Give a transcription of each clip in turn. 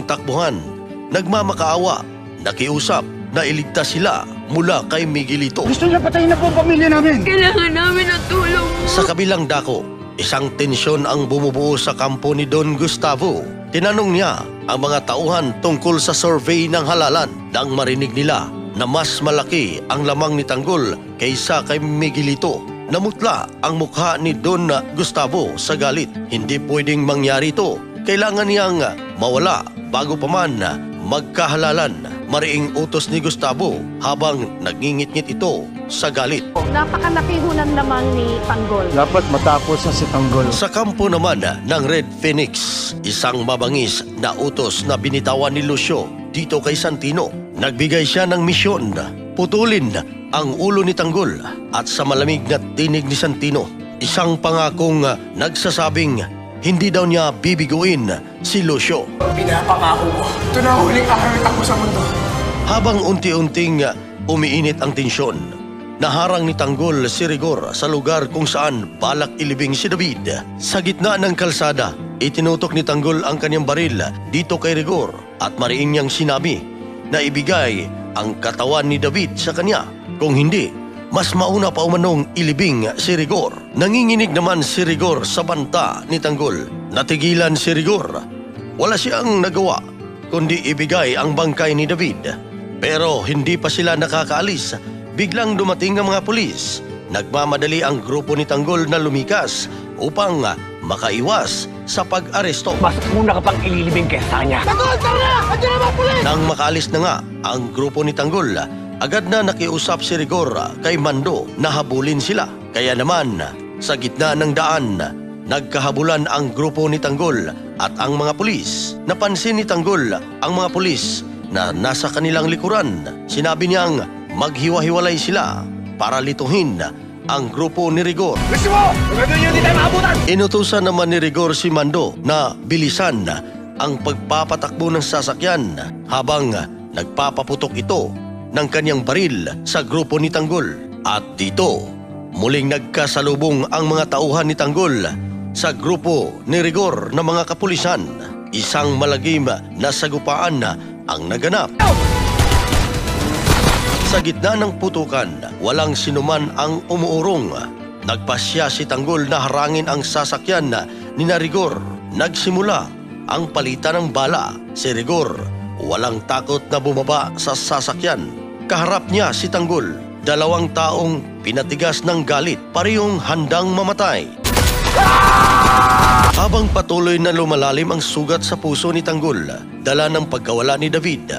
takbuhan. Nagmamakaawa, nakiusap na iligtas sila mula kay Miguelito. Gusto niya patayin na po ang pamilya namin. Kailangan namin ang tulong mo. Sa kabilang dako, isang tensyon ang bumubuo sa kampo ni Don Gustavo. Tinanong niya ang mga tauhan tungkol sa survey ng halalan nang marinig nila na mas malaki ang lamang ni Tanggol kaysa kay Miguelito. Namutla ang mukha ni Don Gustavo sa galit. Hindi pwedeng mangyari ito. Kailangan niyang mawala bago pa man magkahalalan. Mariing utos ni Gustavo habang nagngingit-ngit ito sa galit. Napakalaki ho ng lamang ni Tanggol. Dapat matapos na si Tanggol. Sa kampo naman ng Red Phoenix, isang mabangis na utos na binitawan ni Lucio dito kay Santino. Nagbigay siya ng misyon, putulin ang ulo ni Tanggol at sa malamig na tinig ni Santino, isang pangakong nagsasabing hindi daw niya bibiguin si Lucio. Pinapangako ko, ito na ang huling ahawit ako sa mundo. Habang unti-unting umiinit ang tensyon, naharang ni Tanggol si Rigor sa lugar kung saan balak ilibing si David. Sa gitna ng kalsada, itinutok ni Tanggol ang kanyang baril dito kay Rigor at mariing niyang sinabi na ibigay ang katawan ni David sa kanya. Kung hindi, mas mauna pa umanong ilibing si Rigor. Nanginginig naman si Rigor sa banta ni Tanggol. Natigilan si Rigor. Wala siyang nagawa kundi ibigay ang bangkay ni David. Pero hindi pa sila nakakaalis. Biglang dumating ang mga pulis. Nagmamadali ang grupo ni Tanggol na lumikas upang makaiwas sa pag-aresto. Mas muna ka pang ililibing kaya sa kanya. Tanggol, tara! Andiyan na mga pulis! Nang makaalis na nga ang grupo ni Tanggol, agad na nakiusap si Rigor kay Mando na habulin sila. Kaya naman, sa gitna ng daan, nagkahabulan ang grupo ni Tanggol at ang mga pulis. Napansin ni Tanggol ang mga pulis na nasa kanilang likuran. Sinabi niyang maghiwa-hiwalay sila para lituhin ang grupo ni Rigor. Gusto mo! Kung nyo hindi tayo maabutan! Inutusan naman ni Rigor si Mando na bilisan ang pagpapatakbo ng sasakyan habang nagpapaputok ito ng kanyang baril sa grupo ni Tanggol. At dito, muling nagkasalubong ang mga tauhan ni Tanggol sa grupo ni Rigor na mga kapulisan. Isang malagim na sagupaan ang naganap. Sa gitna ng putukan, walang sinuman ang umuurong. Nagpasya si Tanggol na harangin ang sasakyan ni Rigor. Nagsimula ang palitan ng bala. Si Rigor, walang takot na bumaba sa sasakyan. Kaharap niya si Tanggol. 2 taong pinatigas ng galit, parehong handang mamatay. Habang patuloy na lumalalim ang sugat sa puso ni Tanggol, dala ng pagkawala ni David,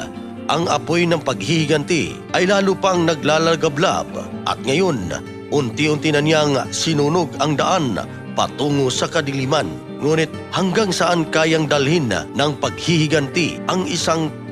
ang apoy ng paghihiganti ay lalo pang naglalagablab at ngayon, unti-unti na niyang sinunog ang daan patungo sa kadiliman. Ngunit hanggang saan kayang dalhin ng paghihiganti ang isang